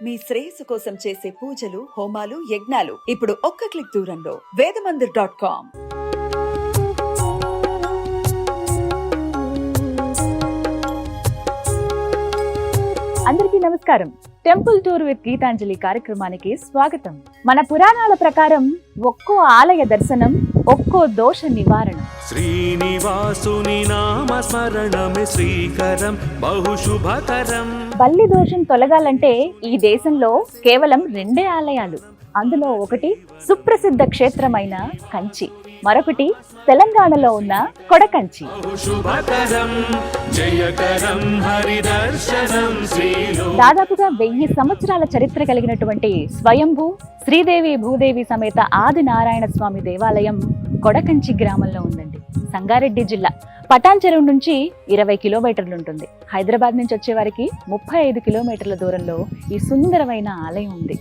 మీ శ్రేయస్సు కోసం చేసే పూజలు, హోమాలు, యజ్ఞాలు ఇప్పుడు ఒక్క క్లిక్ దూరంలో వేదమందిర్.com. అందరికీ నమస్కారం. టెంపుల్ టూర్ విత్ గీతాంజలి కార్యక్రమానికి స్వాగతం. మన పురాణాల ప్రకారం ఒక్కో ఆలయ దర్శనం ఒక్కో దోష నివారణ. శ్రీనివాసుని నామ స్మరణమే శ్రీకరం బహుశుభకరం. బల్లి దోషం తొలగాలంటే ఈ దేశంలో కేవలం 2 ఆలయాలు. అందులో ఒకటి సుప్రసిద్ధ క్షేత్రమైన కంచి, మరొకటి తెలంగాణలో ఉన్న కొడకంచి. దాదాపుగా 1000 సంవత్సరాల చరిత్ర కలిగినటువంటి స్వయంభూ శ్రీదేవి భూదేవి సమేత ఆది నారాయణ స్వామి దేవాలయం కొడకంచి గ్రామంలో ఉందండి. సంగారెడ్డి జిల్లా పటాన్ చెరువు నుంచి 20 కిలోమీటర్లు ఉంటుంది. హైదరాబాద్ నుంచి వచ్చే వారికి 35 కిలోమీటర్ల దూరంలో ఈ సుందరమైన ఆలయం ఉంది.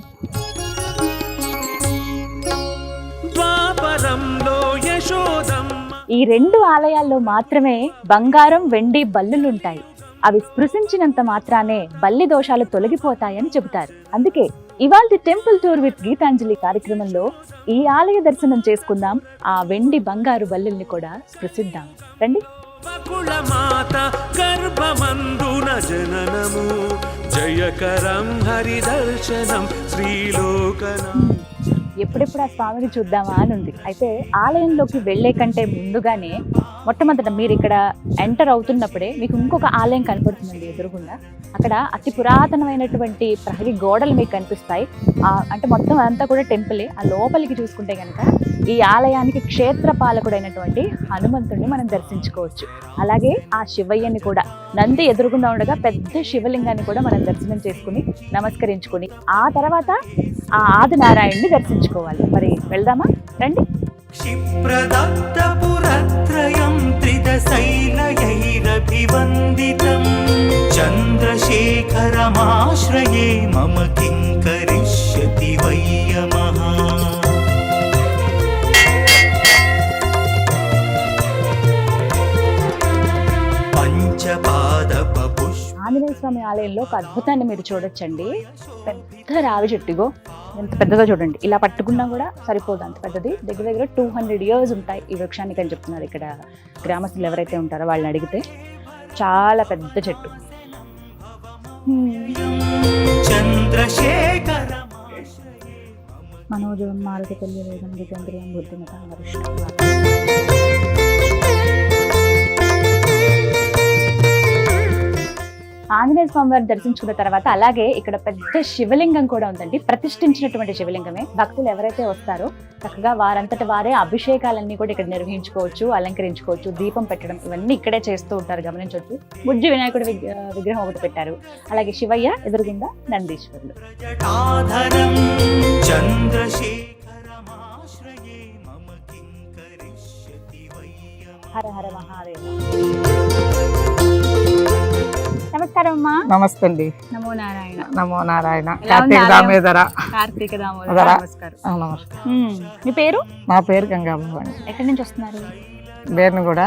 ఈ 2 ఆలయాల్లో మాత్రమే బంగారం, వెండి బల్లులుంటాయి. అవి స్పృశించినంత మాత్రానే బల్లి దోషాలు తొలగిపోతాయని చెబుతారు. అందుకే ఇవాల్టి టెంపుల్ టూర్ విత్ గీతాంజలి కార్యక్రమంలో ఈ ఆలయ దర్శనం చేసుకుందాం, ఆ వెండి బంగారు బల్లుల్ని కూడా స్పృశిద్దాం. రండి. జయకరం హరి దర్శనం శ్రీలోకనం. ఎప్పుడెప్పుడు ఆ స్వామిని చూద్దామా అని ఉంది. అయితే ఆలయంలోకి వెళ్లే కంటే ముందుగానే మొట్టమొదట మీరు ఇక్కడ ఎంటర్ అవుతున్నప్పుడే మీకు ఇంకొక ఆలయం కనపడుతుందండి ఎదురుగుండా. అక్కడ అతి పురాతనమైనటువంటి ప్రహరీ గోడలు మీకు కనిపిస్తాయి. అంటే మొత్తం అంతా కూడా టెంపులే. ఆ లోపలికి చూసుకుంటే కనుక ఈ ఆలయానికి క్షేత్ర పాలకుడైనటువంటి హనుమంతుడిని మనం దర్శించుకోవచ్చు. అలాగే ఆ శివయ్యని కూడా, నంది ఎదురుగుండా ఉండగా పెద్ద శివలింగాన్ని కూడా మనం దర్శనం చేసుకుని నమస్కరించుకుని ఆ తర్వాత ఆ ఆది నారాయణ్ని దర్శించుకోవాలి. మరి వెళ్దామా? రండి. క్షిప్రదత్తపురత్రయం త్రిదశైలయైరభివందితం చంద్రశేఖరమాశ్రయే మమ కిం కరిష్యతి వయ్యమః. ఆంజనేయ స్వామి ఆలయంలో ఒక అద్భుతాన్ని మీరు చూడొచ్చండి. పెద్ద రావి చెట్టుగో ఎంత పెద్దదో చూడండి. ఇలా పట్టుకున్నా కూడా సరిపోదు, అంత పెద్దది. దగ్గర 200 years ఉంటాయి ఈ వృక్షానికి అని చెప్తున్నారు ఇక్కడ గ్రామస్తులు ఎవరైతే ఉంటారో వాళ్ళని అడిగితే. చాలా పెద్ద చెట్టు. మనోజం మారుతి తెలియలేదం దిగంద్రియం బుద్ధిమత వరిష్ఠ. ఆంజనేయ స్వామి వారిని దర్శించుకున్న తర్వాత అలాగే ఇక్కడ పెద్ద శివలింగం కూడా ఉందండి. ప్రతిష్ఠించినటువంటి శివలింగమే. భక్తులు ఎవరైతే వస్తారో చక్కగా వారంతట వారే అభిషేకాలన్నీ కూడా ఇక్కడ నిర్వహించుకోవచ్చు, అలంకరించుకోవచ్చు. దీపం పెట్టడం ఇవన్నీ ఇక్కడే చేస్తూ ఉంటారు, గమనించవచ్చు. బుజ్జి వినాయకుడి విగ్రహం ఒకటి పెట్టారు. అలాగే శివయ్య, ఎదురుగుండా నందీశ్వరులు. హర హర మహాదేవ. నమస్కారం అమ్మా. నమస్తే అండి. నమో నారాయణ. నమో నారాయణ. కార్తీక దామోదర. కార్తీక దామోదర. నమస్కారం. నమస్కారం. మీ పేరు? నా పేరు గంగాబాబు అండి. ఎక్కడి నుంచి వస్తున్నారు? బేర్ని కూడా.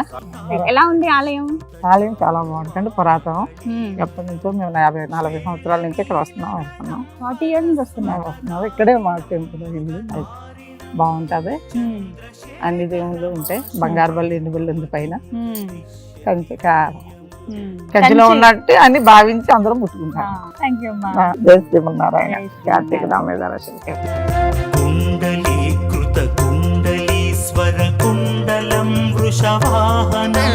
ఎలా ఉంది ఆలయం? ఆలయం చాలా బాగుంటుంది, పురాతనం. ఎప్పటి నుంచో మేము 40 సంవత్సరాల నుంచి ఇక్కడ వస్తున్నాం. 40 years నుంచి వస్తున్నాం. ఇక్కడే మా టెంపుల్ ఇల్లు బాగుంటది. అన్ని దేవుళ్ళు ఉంటాయి. బంగారు బల్లి, ఎండు బల్లి ఉంది పైన. కంచిలో ఉన్నట్టు అని భావించి అందరూ ముట్టుకుంటారు. జై శ్రీమన్నారాయణ. కార్తీక దామోదర శంకర్. కుండలీకృత కుండలీశ్వర కుండలం వృషవాహనం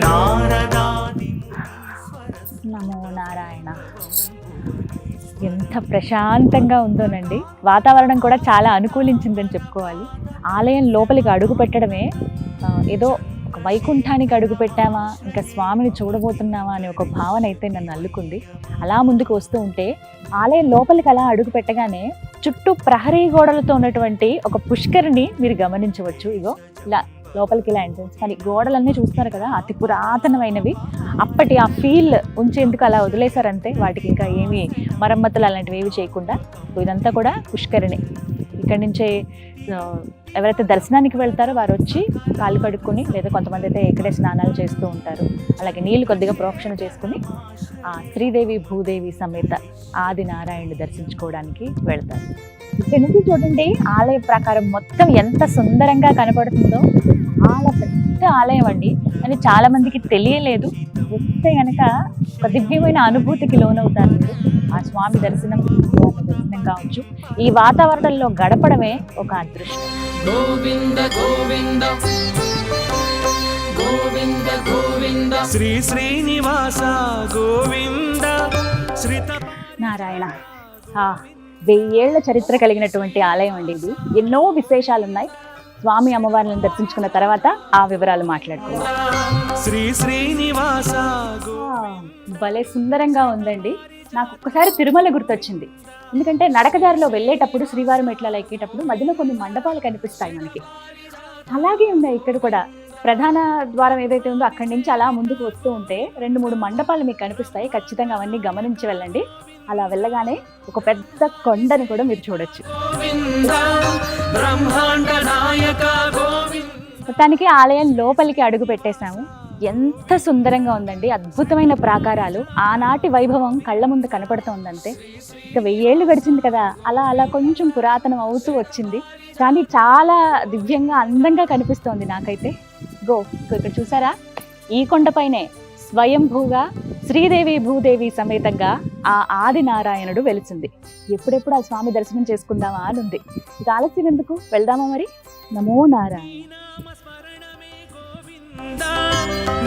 నారదాది. నమో నారాయణ. ఎంత ప్రశాంతంగా ఉందోనండి. వాతావరణం కూడా చాలా అనుకూలించిందని చెప్పుకోవాలి. ఆలయం లోపలికి అడుగు పెట్టడమే ఏదో ఒక వైకుంఠానికి అడుగు పెట్టామా, ఇంకా స్వామిని చూడబోతున్నామా అనే ఒక భావన అయితే నన్ను అల్లుకుంది. అలా ముందుకు వస్తూ ఉంటే ఆలయం లోపలికి అలా అడుగు పెట్టగానే చుట్టూ ప్రహరీ గోడలతో ఉన్నటువంటి ఒక పుష్కరిని మీరు గమనించవచ్చు. ఇగో ఇలా లోపలికి ఇలా ఎంట్రన్స్. కానీ గోడలన్నీ చూస్తున్నారు కదా, అతి పురాతనమైనవి. అప్పటి ఆ ఫీల్ ఉంచేందుకు అలా వదిలేశారంతే. వాటికి ఇంకా ఏమి మరమ్మతులు అలాంటివి ఏవి చేయకుండా. ఇదంతా కూడా పుష్కరిణి. ఇక్కడి నుంచే ఎవరైతే దర్శనానికి వెళ్తారో వారు వచ్చి కాళ్ళు కడుక్కొని, లేదా కొంతమంది అయితే ఇక్కడే స్నానాలు చేస్తూ ఉంటారు. అలాగే నీళ్లు కొద్దిగా ప్రోక్షణ చేసుకుని ఆ శ్రీదేవి భూదేవి సమేత ఆదినారాయణుడు దర్శించుకోవడానికి వెళ్తారు. ఇక్కడ నుంచి చూడండి ఆలయ ప్రకారం మొత్తం ఎంత సుందరంగా కనపడుతుందో. చాలా పెద్ద ఆలయం అండి, అని చాలా మందికి తెలియలేదు. వస్తే గనక ఒక దివ్యమైన అనుభూతికి లోనవుతారు మీరు. ఆ స్వామి దర్శనం కావచ్చు, ఈ వాతావరణంలో గడపడమే ఒక అదృష్టం. గోవింద గోవింద గోవింద గోవింద శ్రీ శ్రీనివాస గోవింద శ్రీత నారాయణ. 1000 ఏళ్ల చరిత్ర కలిగినటువంటి ఆలయం అండి ఇది. ఎన్నో విశేషాలు ఉన్నాయి. స్వామి అమ్మవార్లను దర్శించుకున్న తర్వాత ఆ వివరాలు మాట్లాడుకుందాం. శ్రీ శ్రీనివాస భలే సుందరంగా ఉందండి. నాకు ఒక్కసారి తిరుమల గుర్తొచ్చింది. ఎందుకంటే నడకదారిలో వెళ్ళేటప్పుడు శ్రీవారి మెట్లలో ఎక్కేటప్పుడు మధ్యలో కొన్ని మండపాలు కనిపిస్తాయి మనకి. అలాగే ఉన్నాయి ఇక్కడ కూడా. ప్రధాన ద్వారం ఏదైతే ఉందో అక్కడి నుంచి అలా ముందుకు వస్తూ ఉంటే 2-3 మండపాలు మీకు కనిపిస్తాయి. ఖచ్చితంగా అవన్నీ గమనించి వెళ్ళండి. అలా వెళ్ళగానే ఒక పెద్ద కొండని కూడా మీరు చూడొచ్చు. మొత్తానికి ఆలయం లోపలికి అడుగు పెట్టేశాము. ఎంత సుందరంగా ఉందండి. అద్భుతమైన ప్రాకారాలు. ఆనాటి వైభవం కళ్ళ ముందు కనపడుతోందంతే. ఇక 1000 ఏళ్ళు గడిచింది కదా, అలా అలా కొంచెం పురాతనం అవుతూ వచ్చింది. కానీ చాలా దివ్యంగా అందంగా కనిపిస్తోంది నాకైతే. ఇక్కడ చూసారా, ఈ కొండపైనే స్వయంభూగా శ్రీదేవి భూదేవి సమేతంగా ఆ ఆదినారాయణుడు వెలిసింది. ఎప్పుడెప్పుడు ఆ స్వామి దర్శనం చేసుకుందామా అని ఉంది. ఇక ఆలస్యం ఎందుకు, వెళ్దామా మరి. నమో నారాయణ.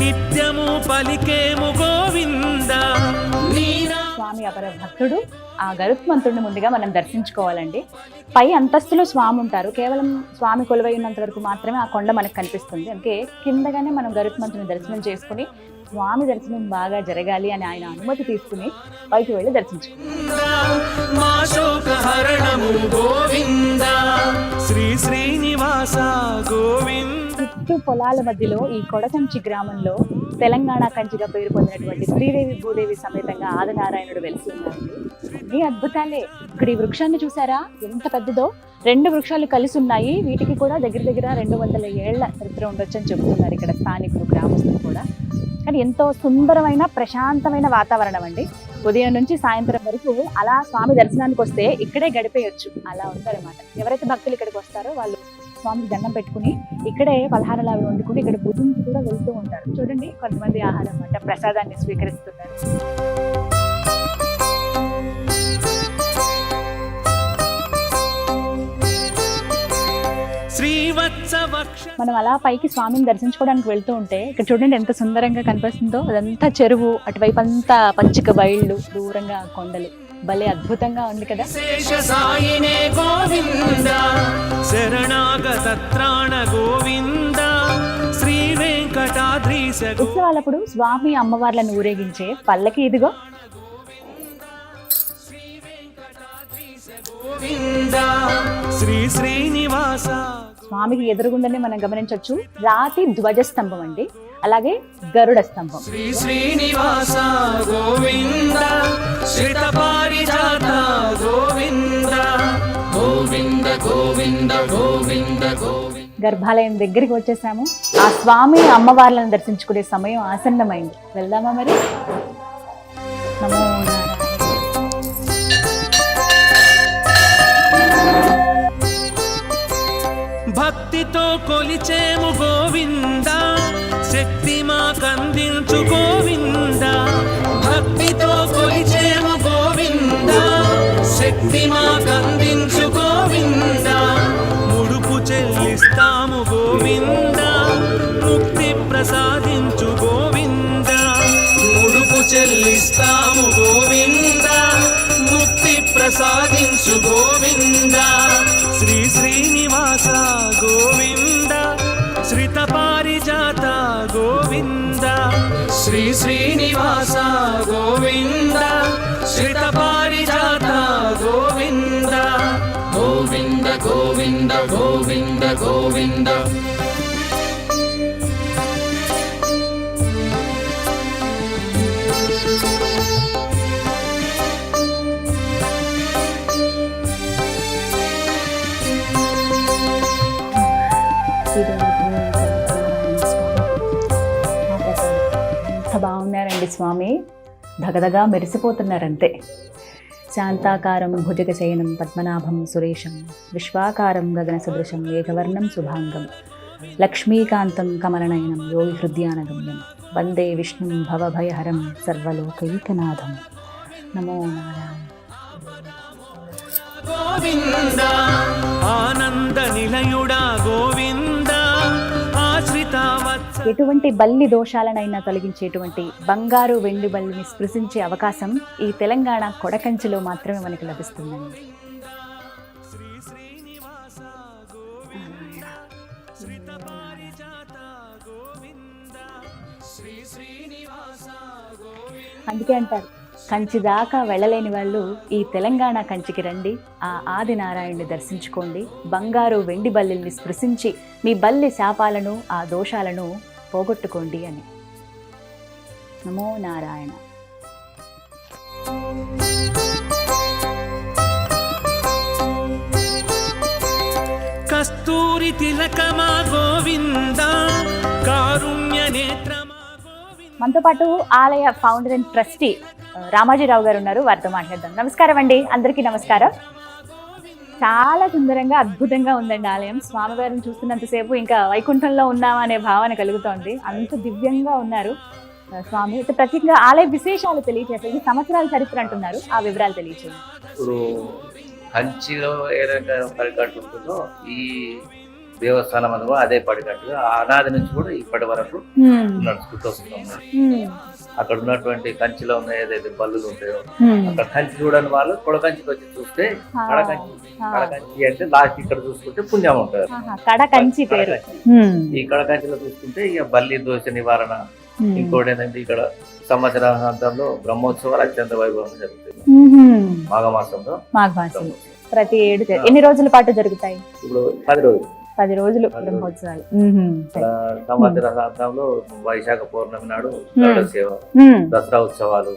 నిత్యము పలికేము గోవింద. స్వామి అపర భక్తుడు. ఆ గరుత్మంతుడిని ముందుగా మనం దర్శించుకోవాలండి. పై అంతస్తులో స్వామి ఉంటారు. కేవలం స్వామి కొలువై ఉన్నంత వరకు మాత్రమే ఆ కొండ మనకు కనిపిస్తుంది. అందుకే కిందగానే మనం గరుత్మంతుని దర్శనం చేసుకుని స్వామి దర్శనం బాగా జరగాలి అని ఆయన అనుమతి తీసుకుని పైకి వెళ్ళి చుట్టూ పొలాల మధ్యలో ఈ కొడకంచి గ్రామంలో తెలంగాణ కంచిగా పేరు పొందినటువంటి శ్రీదేవి భూదేవి సమేతంగా ఆదినారాయణుడు వెలిసి ఉన్నారండి. అన్ని అద్భుతాలే. ఇక్కడ ఈ వృక్షాన్ని చూసారా, ఎంత పెద్దదో. 2 వృక్షాలు కలిసి ఉన్నాయి. వీటికి కూడా దగ్గర 200 ఏళ్ల చరిత్ర ఉండొచ్చని చెబుతున్నారు ఇక్కడ స్థానికులు, గ్రామస్తులు కూడా. కానీ ఎంతో సుందరమైన ప్రశాంతమైన వాతావరణం అండి. ఉదయం నుంచి సాయంత్రం వరకు అలా స్వామి దర్శనానికి వస్తే ఇక్కడే గడిపేయచ్చు. అలా ఉంటారన్నమాట. ఎవరైతే భక్తులు ఇక్కడికి వస్తారో వాళ్ళు స్వామికి దండం పెట్టుకుని ఇక్కడే పలహారాలు అవి వండుకుని ఇక్కడ భుజించి కూడా వెళ్తూ ఉంటారు. చూడండి, కొంతమంది ఆహారం అన్నమాట ప్రసాదాన్ని స్వీకరిస్తున్నారు. మనం అలా పైకి స్వామిని దర్శించుకోవడానికి వెళ్తూ ఉంటే ఇక్కడ చూడండి ఎంత సుందరంగా కనిపిస్తుందో. అదంతా చెరువు, అటువైపు అంతా పచ్చిక బయళ్ళు, దూరంగా కొండలు. భలే అద్భుతంగా ఉంది కదా. ఉత్సవాలప్పుడు స్వామి అమ్మవార్లను ఊరేగించే పల్లకి ఇదిగో. శ్రీ శ్రీనివాస. స్వామికి ఎదురుగుండానే మనం గమనించవచ్చు రాతి ధ్వజస్తంభం అండి, అలాగే గరుడ స్తంభం. శ్రీ శ్రీనివాస గోవింద శ్రీత పారిజాత గోవింద గోవింద గోవింద గోవింద గోవింద. గర్భాలయం దగ్గరికి వచ్చేసాము. ఆ స్వామి అమ్మవార్లను దర్శించుకునే సమయం ఆసన్నమైంది. వెళ్దామా మరి. నమో భక్తితో కొలిచేము గోవింద, శక్తి మా కందించు గోవింద. భక్తితో కొలిచేము గోవింద, శక్తి మా కందించు గోవింద. ముడుపు చెల్లిస్తాము గోవింద, ముక్తి ప్రసాదించు గోవింద. ముడుపు చెల్లిస్తాము గోవింద, ముక్తి ప్రసాదించు గోవింద. శ్రీ శ్రీనివాస గోవింద శ్రీత పారిజాత గోవింద. శ్రీ శ్రీనివాస గోవింద శ్రీత పారిజాత గోవింద గోవింద గోవింద గోవింద గోవింద. ఎంత బాగున్నారండి స్వామి. ధగధగా మెరిసిపోతున్నారంతే. శాంతాకారం భుజగశయనం పద్మనాభం సురేశం విశ్వాకారం గగన సదృశం ఏకవర్ణం శుభాంగం లక్ష్మీకాంతం కమలనయనం యోగి హృదయానగమ్యం వందే విష్ణుం భవభయహరం సర్వలోకైకనాథం. నమో నారాయణ. గోవింద ఆనంద నిలయుడా గోవింద ఆశ్రిత ఎటువంటి బల్లి దోషాలనైనా తొలగించేటువంటి బంగారు వెండి బల్లిని స్పృశించే అవకాశం ఈ తెలంగాణ కొడకంచిలో మాత్రమే మనకు లభిస్తుందండి. అందుకే అంటారు, కంచి దాకా వెళ్ళలేని వాళ్ళు ఈ తెలంగాణ కంచికి రండి, ఆ ఆది నారాయణుని దర్శించుకోండి, బంగారు వెండి బల్లిని స్పృశించి మీ బల్లి శాపాలను ఆ దోషాలను పోగొట్టుకోండి అని. నమో నారాయణ. కస్తూరి తిలకమా గోవింద కారుణ్య నేత్రమా గోవింద. మనతో పాటు ఆలయ ఫౌండర్ అండ్ ట్రస్టీ రామాజీరావు గారు ఉన్నారు, వారితో మాట్లాడదాం. నమస్కారం అండి, అందరికీ నమస్కారం. చాలా సుందరంగా అద్భుతంగా ఉందండి ఆలయం. స్వామివారిని చూస్తున్నంతసేపు ఇంకా వైకుంఠంలో ఉన్నామా అనే భావన కలుగుతోంది. అంత దివ్యంగా ఉన్నారు స్వామి. అయితే ప్రత్యేకంగా ఆలయ విశేషాలు తెలియచేస్తే ఈ సంవత్సరాల చరిత్ర అంటున్నారు, ఆ వివరాలు తెలియచేయండి. ఇప్పుడు కంచిలో ఏ రకంగా పడికట్టు ఉంటుందో ఈ దేవస్థానం అని కూడా అదే పడికట్టుగా అనాది నుంచి కూడా ఇప్పటి వరకు నడుచుకుంటూ వస్తున్నాం. అక్కడ ఉన్నటువంటి కంచిలో ఉన్న ఏదైతే బల్లులు ఉంటాయో అక్కడ కంచి చూడని వాళ్ళు కొడకంచికి వచ్చి చూస్తే కడకంచి అంటే లాస్ట్ ఇక్కడ చూసుకుంటే పుణ్యం ఉంటారు. కడకంచి పేరు. ఈ కడకంచిలో చూసుకుంటే ఇక బల్లి దోష నివారణ. ఇంకోటి ఏంటంటే ఇక్కడ సంవత్సరాంతంలో బ్రహ్మోత్సవాలు అత్యంత వైభవంగా జరుగుతాయి. మాఘమాసంలో ప్రతి 7 ఎన్ని రోజుల పాటు జరుగుతాయి? ఇప్పుడు 10 రోజులు బ్రహ్మోత్సవాలు. సంవత్సరాంతంలో వైశాఖ పౌర్ణమి నాడు గరుడ సేవ, దసరా ఉత్సవాలు,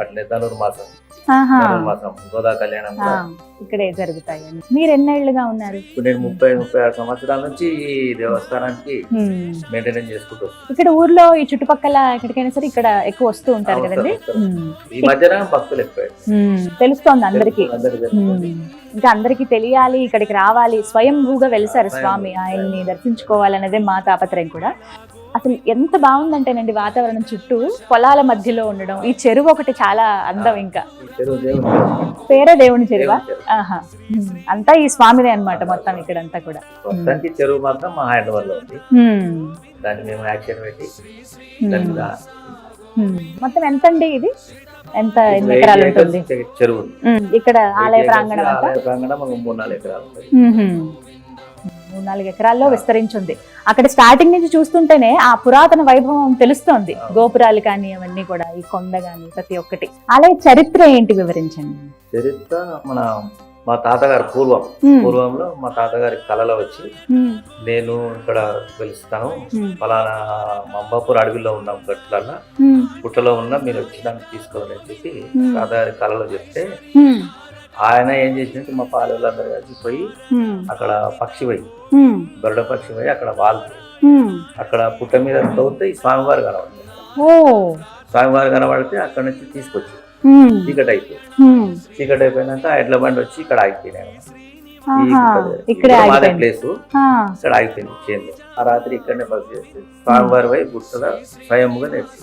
అట్లే ధనుర్మాసం, గోదా కళ్యాణం ఇక్కడే జరుగుతాయి. మీరు ఎన్నేళ్లుగా ఉన్నారు? నేను 36 సంవత్సరాల నుంచి ఈ దేవస్థానానికి మెయింటెనెన్స్ చేసుకుంటూ. ఇక్కడ ఊర్లో ఈ చుట్టుపక్కల ఎక్కడికైనా సరే ఇక్కడ ఎక్కువ వస్తూ ఉంటారు కదండి. ఈ మధ్యన భక్తులు ఎక్కువ తెలుస్తోంది అందరికి. ఇంకా అందరికి తెలియాలి, ఇక్కడికి రావాలి. స్వయంభూగా వెలిసారు స్వామి, ఆయన్ని దర్శించుకోవాలనేదే మా తాపత్రయం కూడా. అసలు ఎంత బాగుందంటేనండి వాతావరణం, చుట్టూ పొలాల మధ్యలో ఉండడం, ఈ చెరువు ఒకటి చాలా అందం. ఇంకా పేరే దేవుని చెరువా? ఆహా, అంతా ఈ స్వామిదే అన్నమాట మొత్తం ఇక్కడంతా కూడా. చెరువు మాత్రం మా హ్యాండ్ వల్ల ఉంది, దాన్ని మేము యాక్షన్ పెట్టి. మొత్తం ఎంత అండి ఇది? ఎంత ఎన్ని ఎకరాలు ఉంటుంది చెరువు? ఇక్కడ ఆలయ ప్రాంగణం అంతా 3-4 ఎకరాలు. 3-4 ఎకరాల్లో విస్తరించింది. అక్కడ స్టార్టింగ్ నుంచి చూస్తుంటేనే ఆ పురాతన వైభవం తెలుస్తోంది. గోపురాలు కానీ అవన్నీ కూడా, ఈ కొండ కానీ ప్రతి ఒక్కటి. ఆలయ చరిత్ర ఏంటి వివరించండి. చరిత్ర మా తాతగారు పూర్వంలో మా తాతగారి కళలో వచ్చి, నేను ఇక్కడ వెలుస్తాను, ఫలానా మంబాపూర్ అడవిలో ఉన్నాం, గట్లల్లో పుట్టలో ఉన్నా, మీరు వచ్చి నన్ను తీసుకోవాలని చెప్పి తాతగారి కళలో చెప్తే, ఆయన ఏం చేసినట్టు మా పాలెళ్ళందరూ కలిసి పోయి అక్కడ పక్షి పోయి, గరుడ పక్షి పోయి అక్కడ వాళ్ళు అక్కడ పుట్ట మీద తవ్వుతే ఈ స్వామివారు కనబడతారు. స్వామివారు కనబడితే అక్కడ నుంచి తీసుకొచ్చి చీకటి అయిపోయినాక ఎడ్ల బండి వచ్చి ఇక్కడ ఆగిపోయినాయి. మాదే ప్లేస్, ఇక్కడ ఆగిపోయింది చేంజ్. ఆ రాత్రి ఇక్కడనే బస్ చేస్తే స్వామివారి పోయి గుట్టగా స్వయంగా నేర్చి.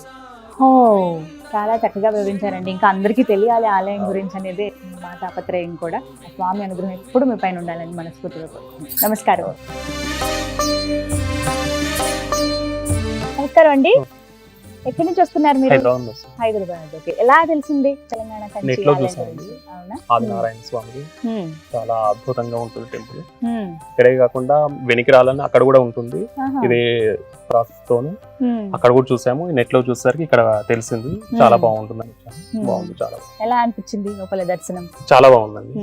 చాలా చక్కగా వివరించారండి. ఇంకా అందరికీ తెలియాలి ఆలయం గురించి అనేది మా తాపత్రయం కూడా. స్వామి అనుగ్రహం ఎప్పుడు మీ పైన ఉండాలని మనస్ఫూర్తిగా కోరుకుంటున్నాను. నమస్కారం. నమస్కారం అండి. ఎక్కడి నుంచి వస్తున్నారు మీరు? హైదరాబాద్. ఓకే. ఎలా తెలిసింది తెలంగాణ? ఆదినారాయణ స్వామి చాలా అద్భుతంగా ఉంటుంది టెంపుల్. ఇక్కడే కాకుండా వెనికిరాలని అక్కడ కూడా ఉంటుంది. ఇది ప్రాసెస్ తోని అక్కడ కూడా చూసాము. నెట్ లో చూసేసరికి ఇక్కడ తెలిసింది చాలా బాగుంటుంది. బాగుంది, చాలా ఎలా అనిపించింది లోపల దర్శనం? చాలా బాగుందండి.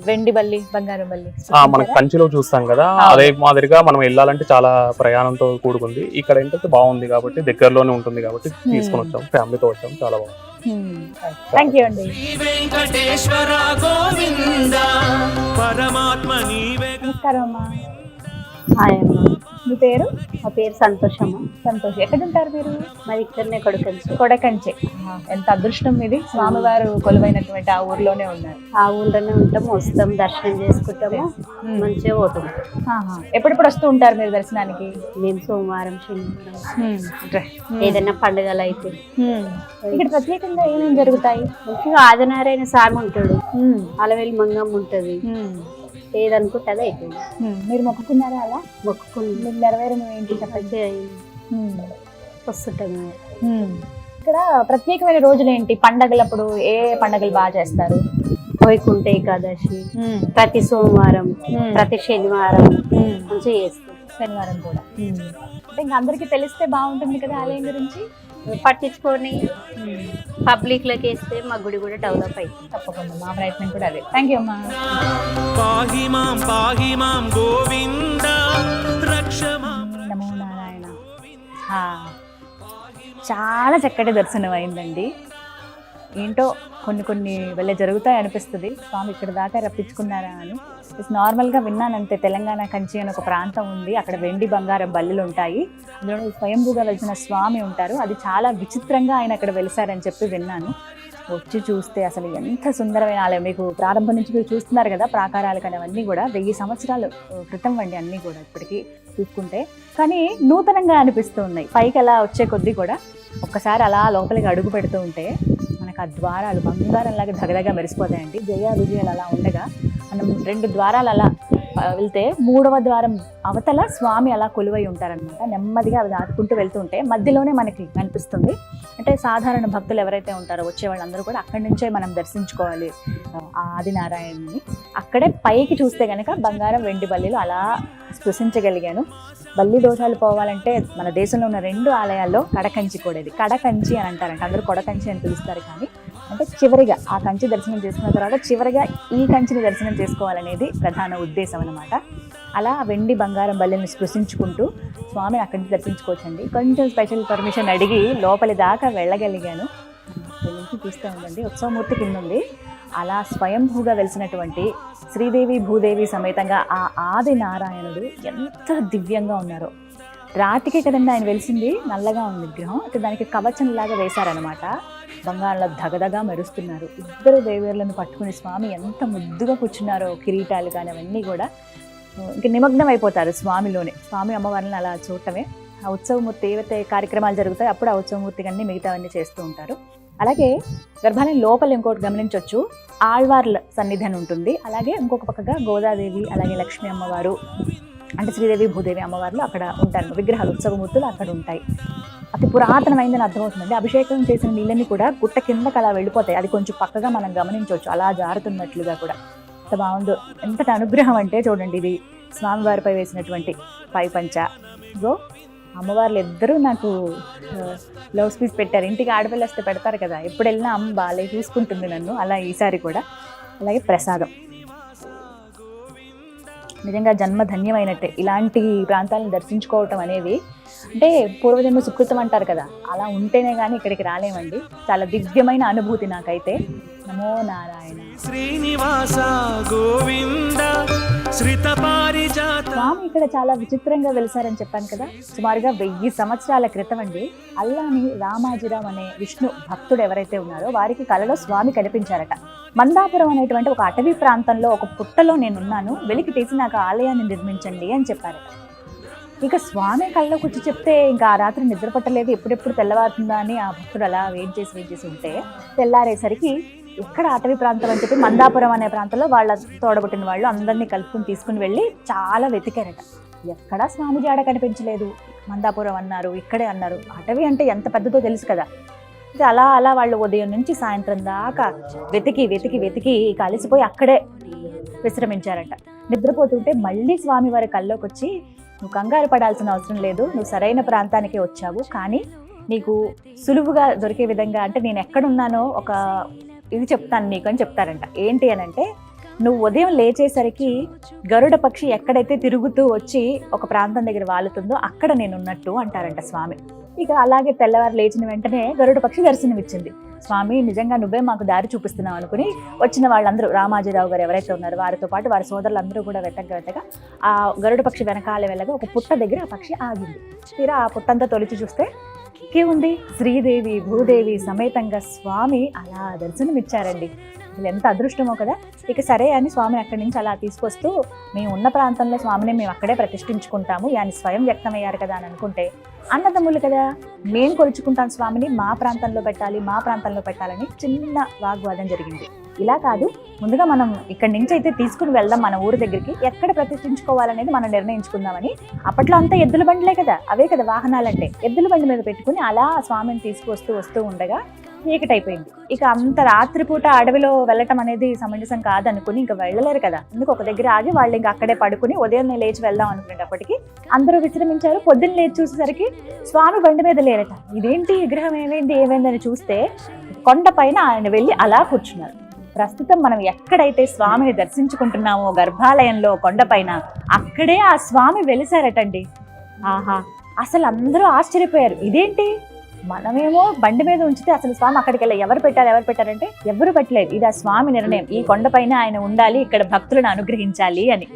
వెండి బల్లి, బంగారం బల్లి మనకి కంచిలో చూస్తాం కదా, అదే మాదిరిగా మనం వెళ్ళాలంటే చాలా ప్రయాణంతో కూడుకుంది. ఇక్కడ ఏంటంటే బాగుంది కాబట్టి, దగ్గరలోనే ఉంటుంది కాబట్టి తీసుకొని వచ్చాం, ఫ్యామిలీతో వచ్చాం. చాలా బాగుంది. థ్యాంక్ యూ అండి. వెంకటేశ్వర గోవింద పరమాత్మ నీవే. నమస్కారం అమ్మా. హాయ్ అమ్మా. మీ పేరు? మా పేరు సంతోషమ్మ. సంతోష్. ఎక్కడ ఉంటారు మీరు? మరి ఇక్కడనే కొడుకంచి. కొడకంచె. ఎంత అదృష్టం ఇది, స్వామివారు కొలువైనటువంటి ఆ ఊర్లోనే ఉన్నారు. ఆ ఊళ్ళోనే ఉంటాము, వస్తాం, దర్శనం చేసుకుంటాము, మంచిగా పోతాం. ఎప్పుడెప్పుడు వస్తూ ఉంటారు మీరు దర్శనానికి? మేము సోమవారం, శనివారం, ఏదైనా పండుగలు అయితే. ఇక్కడ ప్రత్యేకంగా ఏమేమి జరుగుతాయి? మంచిగా ఆదినారాయణ స్వామి ఉంటాడు, అలవేలి మంగమ్మ ఉంటది, ఏదనుకుంటే అదే అవుతుంది. మీరు మొక్కుకున్నారా? అలా మొక్కుకుని మీకు నెరవేరను ఏంటి చెప్పండి. వస్తుంటాం. ఇక్కడ ప్రత్యేకమైన రోజులు ఏంటి? పండగలప్పుడు ఏ పండగలు బాగా చేస్తారు? వైకుంఠ ఏకాదశి ప్రతి సోమవారం, ప్రతి శనివారం మంచిగా చేస్తాం. శనివారం కూడా. అంటే ఇంకా అందరికీ తెలిస్తే బాగుంటుంది కదా ఆలయం గురించి. పట్టించుకొని పబ్లిక్ లోకి వేస్తే మా గుడి కూడా డెవలప్ అయింది. తప్పకుండా మా ప్రయత్నం కూడా అదే. థ్యాంక్ యూ అమ్మా. పాహి మాం గోవింద రక్ష మాం. నమో నారాయణ. చాలా చక్కటి దర్శనం అయిందండి. ఏంటో కొన్ని వెళ్ళే జరుగుతాయి అనిపిస్తుంది. స్వామి ఇక్కడ దాకా రప్పించుకున్నారా అని. నార్మల్గా విన్నానంతే. తెలంగాణ కంచి అని ఒక ప్రాంతం ఉంది, అక్కడ వెండి బంగారం బల్లులు ఉంటాయి, అందులో స్వయంభూగా వెలిసిన స్వామి ఉంటారు. అది చాలా విచిత్రంగా ఆయన అక్కడ వెలిసారని చెప్పి విన్నాను. వచ్చి చూస్తే అసలు ఎంత సుందరమైన ఆలయం. మీకు ప్రారంభం నుంచి మీరు చూస్తున్నారు కదా ప్రాకారాలు కానీ అవన్నీ కూడా 1000 సంవత్సరాల క్రితం వండి అన్నీ కూడా ఇప్పటికీ చూసుకుంటే. కానీ నూతనంగా అనిపిస్తూ ఉన్నాయి. పైకి అలా వచ్చే కొద్దీ కూడా ఒక్కసారి అలా లోపలికి అడుగు పెడుతూ ఉంటే మనకు ఆ ద్వారాలు బంగారంలాగా దగదగా మెరిసిపోతాయండి. జయ విజయాలు అలా ఉండగా మనం 2 ద్వారాలు అలా వెళ్తే 3వ ద్వారం అవతల స్వామి అలా కొలువై ఉంటారనమాట. నెమ్మదిగా అవి దాటుకుంటూ వెళ్తుంటే మధ్యలోనే మనకి కనిపిస్తుంది. అంటే సాధారణ భక్తులు ఎవరైతే ఉంటారో వచ్చే వాళ్ళందరూ కూడా అక్కడి నుంచే మనం దర్శించుకోవాలి ఆదినారాయణని. అక్కడే పైకి చూస్తే కనుక బంగారం వెండి బల్లీలు అలా స్పృశించగలిగాను. బల్లి దోషాలు పోవాలంటే మన దేశంలో ఉన్న 2 ఆలయాల్లో కడకంచి కూడా, ఇది కడకంచి అని అంటారంట. అందరూ కొడకంచి అని పిలుస్తారు, కానీ అంటే చివరిగా ఆ కంచి దర్శనం చేసుకున్న తర్వాత చివరిగా ఈ కంచిని దర్శనం చేసుకోవాలనేది ప్రధాన ఉద్దేశం అనమాట. అలా వెండి బంగారం బల్లిని స్పృశించుకుంటూ స్వామిని అక్కడి నుంచి దర్శించుకోవచ్చండి. కొంచెం స్పెషల్ పర్మిషన్ అడిగి లోపలి దాకా వెళ్ళగలిగాను. నుంచి చూస్తూ ఉండండి, ఉత్సవమూర్తి కింద ఉంది. అలా స్వయంభూగా వెలిసినటువంటి శ్రీదేవి భూదేవి సమేతంగా ఆ ఆది నారాయణుడు ఎంత దివ్యంగా ఉన్నారో. రాతికే కదండి ఆయన వెలిసింది, నల్లగా ఉంది విగ్రహం. అయితే దానికి కవచంలాగా వేశారనమాట. బంగారంలో దగదగా మెరుస్తున్నారు. 2 దేవేర్లను పట్టుకుని స్వామి ఎంత ముద్దుగా కూర్చున్నారో. కిరీటాలు కానీ అవన్నీ కూడా ఇంక నిమగ్నం అయిపోతారు స్వామిలోనే. స్వామి అమ్మవారిని అలా చూడటమే. ఆ ఉత్సవమూర్తి ఏవైతే కార్యక్రమాలు జరుగుతాయో అప్పుడు ఆ ఉత్సవమూర్తి కానీ మిగతావన్నీ చేస్తూ ఉంటారు. అలాగే గర్భాలయం లోపల ఇంకోటి గమనించవచ్చు, ఆళ్వార్ల సన్నిధి అని ఉంటుంది. అలాగే ఇంకొక పక్కగా గోదాదేవి, అలాగే లక్ష్మీ అమ్మవారు, అంటే శ్రీదేవి భూదేవి అమ్మవార్లు అక్కడ ఉంటారు. విగ్రహాలు ఉత్సవమూర్తులు అక్కడ ఉంటాయి. అతి పురాతనమైందని అర్థమవుతుందండి. అభిషేకం చేసిన నీళ్ళని కూడా గుట్ట కిందకి అలా వెళ్ళిపోతాయి. అది కొంచెం పక్కగా మనం గమనించవచ్చు, అలా జారుతున్నట్లుగా కూడా. ఎంత బాగుందో, ఎంతటి అనుగ్రహం అంటే చూడండి. ఇది స్వామివారిపై వేసినటువంటి పైపంచ. గో అమ్మవార్లు 2 నాకు బ్లౌజ్ పీస్ పెట్టారు. ఇంటికి ఆడపిల్ల వస్తే పెడతారు కదా, ఎప్పుడు వెళ్ళినా అమ్మ బాలే చూసుకుంటుంది నన్ను. అలా ఈసారి కూడా. అలాగే ప్రసాదం నిజంగా జన్మ ధన్యమైనట్టే. ఇలాంటి ప్రాంతాలను దర్శించుకోవటం అనేది అంటే పూర్వజన్మ సుకృతం అంటారు కదా, అలా ఉంటేనే కానీ ఇక్కడికి రాలేమండి. చాలా దివ్యమైన అనుభూతి నాకైతే. నమో నారాయణ. శ్రీనివాస గోవింద శ్రీత పారిజాత. స్వామి ఇక్కడ చాలా విచిత్రంగా వెలిసారని చెప్పాను కదా. సుమారుగా 1000 సంవత్సరాల క్రితం అండి అల్లాని రామాజిరాం అనే విష్ణు భక్తుడు ఎవరైతే ఉన్నారో వారికి కలలో స్వామి కనిపించారట. మందాపురం అనేటువంటి ఒక అటవీ ప్రాంతంలో ఒక పుట్టలో నేనున్నాను, వెలికి తీసి నాకు ఆలయాన్ని నిర్మించండి అని చెప్పారట. ఇక స్వామి కళ్ళలోకి వచ్చి చెప్తే ఇంకా ఆ రాత్రి నిద్ర పట్టలేదు, ఎప్పుడెప్పుడు తెల్లవారుతుందా అని ఆ భక్తుడు అలా వెయిట్ చేసి ఉంటే తెల్లారేసరికి ఎక్కడ అటవీ ప్రాంతం అని చెప్పి మందాపురం అనే ప్రాంతంలో వాళ్ళ తోడబుట్టిన వాళ్ళు అందరినీ కలుపుకుని తీసుకుని వెళ్ళి చాలా వెతికారట. ఎక్కడా స్వామి జాడ కనిపించలేదు. మందాపురం అన్నారు, ఇక్కడే అన్నారు. అటవీ అంటే ఎంత పెద్దదో తెలుసు కదా. అలా వాళ్ళు ఉదయం నుంచి సాయంత్రం దాకా వెతికి కలిసిపోయి అక్కడే విశ్రమించారట. నిద్రపోతుంటే మళ్ళీ స్వామి వారి కల్లోకి వచ్చి, నువ్వు కంగారు పడాల్సిన అవసరం లేదు, నువ్వు సరైన ప్రాంతానికే వచ్చావు, కానీ నీకు సులువుగా దొరికే విధంగా అంటే నేను ఎక్కడున్నానో ఒక ఇది చెప్తాను నీకు అని చెప్తారంట. ఏంటి అని అంటే, నువ్వు ఉదయం లేచేసరికి గరుడ పక్షి ఎక్కడైతే తిరుగుతూ వచ్చి ఒక ప్రాంతం దగ్గర వాలుతుందో అక్కడ నేను ఉన్నట్టు అంటారంట స్వామి. ఇక అలాగే తెల్లవారు లేచిన వెంటనే గరుడ పక్షి దర్శనమిచ్చింది. స్వామి నిజంగా నువ్వే మాకు దారి చూపిస్తున్నావు అనుకుని వచ్చిన వాళ్ళందరూ రామాజీరావు గారు ఎవరైతే ఉన్నారో వారితో పాటు వారి సోదరులందరూ కూడా వెతక ఆ గరుడ పక్షి వెనకాల వెళ్ళగా ఒక పుట్ట దగ్గర ఆ పక్షి ఆగింది. తీరా ఆ పుట్టంతా తొలిచి చూస్తే ఉంది శ్రీదేవి భూదేవి సమేతంగా స్వామి అలా దర్శనమిచ్చారండి. అసలు ఎంత అదృష్టమో కదా. ఇక సరే అని స్వామిని అక్కడి నుంచి అలా తీసుకొస్తూ మేము ఉన్న ప్రాంతంలో స్వామిని మేము అక్కడే ప్రతిష్ఠించుకుంటాము, ఆయన స్వయం వ్యక్తమయ్యారు కదా అని అనుకుంటే అన్నదమ్ములు కదా మేము కొలుచుకుంటాం స్వామిని, మా ప్రాంతంలో పెట్టాలని చిన్న వాగ్వాదం జరిగింది. ఇలా కాదు, ముందుగా మనం ఇక్కడి నుంచి అయితే తీసుకుని వెళ్దాం మన ఊరు దగ్గరికి, ఎక్కడ ప్రతిష్ఠించుకోవాలనేది మనం నిర్ణయించుకుందామని. అప్పట్లో అంతా ఎద్దుల బండిలే కదా, అవే కదా వాహనాలంటే. ఎద్దుల బండి మీద పెట్టుకుని అలా స్వామిని తీసుకువస్తూ ఉండగా చీకటైపోయింది. ఇక అంత రాత్రిపూట అడవిలో వెళ్ళటం అనేది సమంజసం కాదనుకుని ఇంకా వెళ్ళలేరు కదా, అందుకు ఒక దగ్గర ఆగి వాళ్ళు ఇంకా అక్కడే పడుకుని ఉదయం లేచి వెళ్దాం అనుకునేటప్పటికి అందరూ విశ్రమించారు. పొద్దున్న లేచి చూసేసరికి స్వామి బండి మీద లేరట. ఇదేంటి విగ్రహం ఏమైందని చూస్తే కొండ పైన ఆయన వెళ్ళి అలా కూర్చున్నారు. ప్రస్తుతం మనం ఎక్కడైతే స్వామిని దర్శించుకుంటున్నామో గర్భాలయంలో కొండపైన అక్కడే ఆ స్వామి వెలిసారటండి. ఆహా, అసలు అందరూ ఆశ్చర్యపోయారు. ఇదేంటి, మనమేమో బండి మీద ఉంచితే అసలు స్వామి అక్కడికి వెళ్ళి ఎవరు పెట్టారంటే ఎవరు పెట్టలేదు. ఇది ఆ స్వామి నిర్ణయం, ఈ కొండపైన ఆయన ఉండాలి, ఇక్కడ భక్తులను అనుగ్రహించాలి అని.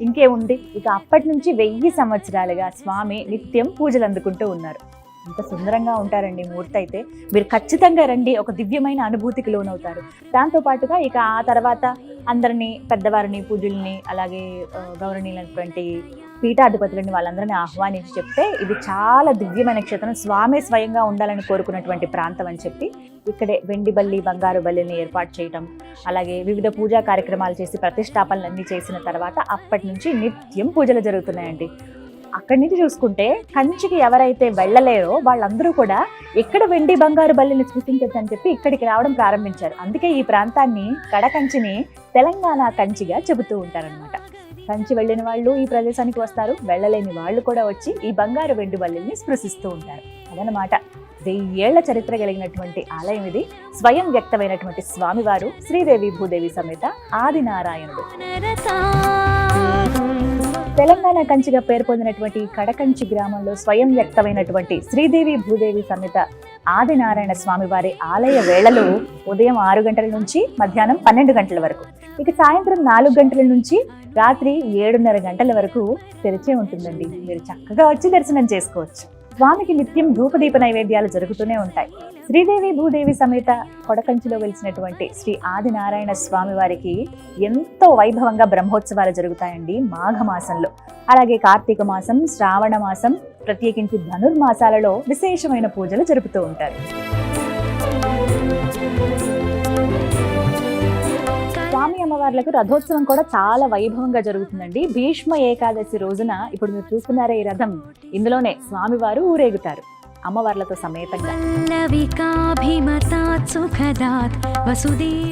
ఇంకేముంది, ఇక అప్పటి నుంచి 1000 సంవత్సరాలుగా స్వామి నిత్యం పూజలు అందుకుంటూ ఉన్నారు. ఎంత సుందరంగా ఉంటారండి మూర్తి అయితే. మీరు ఖచ్చితంగా రండి, ఒక దివ్యమైన అనుభూతికి లోనవుతారు. దాంతోపాటుగా ఇక ఆ తర్వాత అందరినీ పెద్దవారిని పూజల్ని అలాగే గౌరవనీయులైనటువంటి పీఠాధిపతులని వాళ్ళందరినీ ఆహ్వానించి చెప్తే ఇది చాలా దివ్యమైన క్షేత్రం, స్వామి స్వయంగా ఉండాలని కోరుకున్నటువంటి ప్రాంతం అని చెప్పి ఇక్కడే వెండి బల్లి బంగారు బల్లిని ఏర్పాటు చేయటం, అలాగే వివిధ పూజా కార్యక్రమాలు చేసి ప్రతిష్టాపనలన్నీ చేసిన తర్వాత అప్పటి నుంచి నిత్యం పూజలు జరుగుతున్నాయండి. అక్కడి నుంచి చూసుకుంటే కంచికి ఎవరైతే వెళ్ళలేరో వాళ్ళందరూ కూడా ఎక్కడ వెండి బంగారు బల్లిని సృష్టించచ్చు అని చెప్పి ఇక్కడికి రావడం ప్రారంభించారు. అందుకే ఈ ప్రాంతాన్ని కడకంచిని తెలంగాణ కంచిగా చెబుతూ ఉంటారనమాట. కంచి వెళ్ళిన వాళ్ళు ఈ ప్రదేశానికి వస్తారు, వెళ్ళలేని వాళ్ళు కూడా వచ్చి ఈ బంగారు వెండి బల్లిని స్పృశిస్తూ ఉంటారు. అదనమాట 1000 ఏళ్ల చరిత్ర కలిగినటువంటి ఆలయం ఇది. స్వయం వ్యక్తమైనటువంటి స్వామివారు శ్రీదేవి భూదేవి సమేత ఆదినారాయణుడు. తెలంగాణ కంచిగా పేరు పొందినటువంటి కడకంచి గ్రామంలో స్వయం వ్యక్తమైనటువంటి శ్రీదేవి భూదేవి సమేత ఆదినారాయణ స్వామి వారి ఆలయ వేళలు ఉదయం 6 గంటల నుంచి మధ్యాహ్నం 12 గంటల వరకు, ఇక సాయంత్రం 4 గంటల నుంచి రాత్రి 7:30 గంటల వరకు తెరిచే ఉంటుందండి. మీరు చక్కగా వచ్చి దర్శనం చేసుకోవచ్చు. స్వామికి నిత్యం ధూపదీప నైవేద్యాలు జరుగుతూనే ఉంటాయి. శ్రీదేవి భూదేవి సమేత కొడకంచిలో వెలిసినటువంటి శ్రీ ఆదినారాయణ స్వామి వారికి ఎంతో వైభవంగా బ్రహ్మోత్సవాలు జరుగుతాయండి మాఘమాసంలో. అలాగే కార్తీక మాసం, శ్రావణ మాసం, ప్రత్యేకించి ధనుర్మాసాలలో విశేషమైన పూజలు జరుపుతూ ఉంటారు. స్వామి అమ్మవార్లకు రథోత్సవం కూడా చాలా వైభవంగా జరుగుతుందండి. భీష్మ ఏకాదశి రోజున ఇప్పుడు మీరు చూస్తున్నారే ఈ రథం, ఇందులోనే స్వామివారు ఊరేగుతారు అమ్మవార్లతో సమేతంగా.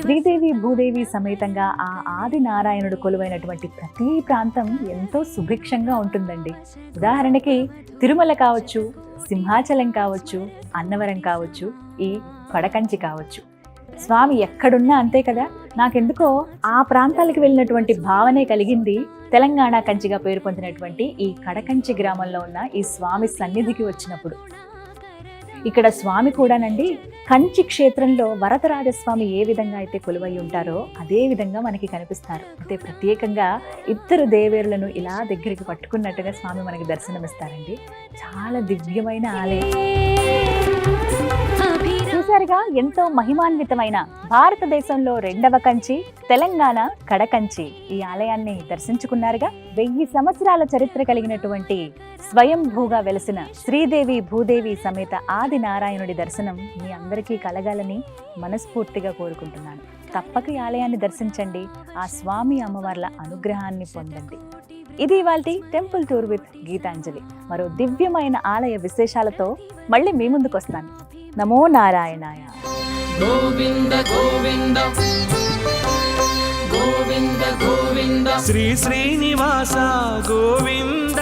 శ్రీదేవి భూదేవి సమేతంగా ఆ ఆది నారాయణుడు కొలువైనటువంటి ప్రతి ప్రాంతం ఎంతో సుభిక్షంగా ఉంటుందండి. ఉదాహరణకి తిరుమల కావచ్చు, సింహాచలం కావచ్చు, అన్నవరం కావచ్చు, ఈ కడకంచి కావచ్చు. స్వామి ఎక్కడున్నా అంతే కదా. నాకెందుకో ఆ ప్రాంతాలకు వెళ్ళినటువంటి భావనే కలిగింది తెలంగాణ కంచిగా పేరు పొందినటువంటి ఈ కడకంచి గ్రామంలో ఉన్న ఈ స్వామి సన్నిధికి వచ్చినప్పుడు. ఇక్కడ స్వామి కూడానండి కంచి క్షేత్రంలో వరదరాజస్వామి ఏ విధంగా అయితే కొలువై ఉంటారో అదే విధంగా మనకి కనిపిస్తారు. అయితే ప్రత్యేకంగా 2 దేవేరులను ఇలా దగ్గరికి పట్టుకున్నట్టుగా స్వామి మనకి దర్శనమిస్తారండి. చాలా దివ్యమైన ఆలయం. చూసారుగా, ఎంతో మహిమాన్వితమైన భారతదేశంలో 2వ కంచి తెలంగాణ కడకంచి. ఈ ఆలయాన్ని దర్శించుకున్నారుగా. 1000 సంవత్సరాల చరిత్ర కలిగినటువంటి స్వయంభూగా వెలిసిన శ్రీదేవి భూదేవి సమేత ఆది నారాయణుడి దర్శనం మీ అందరికీ కలగాలని మనస్ఫూర్తిగా కోరుకుంటున్నాను. తప్పక ఈ ఆలయాన్ని దర్శించండి, ఆ స్వామి అమ్మవార్ల అనుగ్రహాన్ని పొందండి. ఇది ఇవాల్టి టెంపుల్ టూర్ విత్ గీతాంజలి. మరో దివ్యమైన ఆలయ విశేషాలతో మళ్ళీ మీ ముందుకు వస్తాను. నమో నారాయణాయ. గోవింద గోవింద గోవింద గోవింద శ్రీ శ్రీనివాస గోవింద.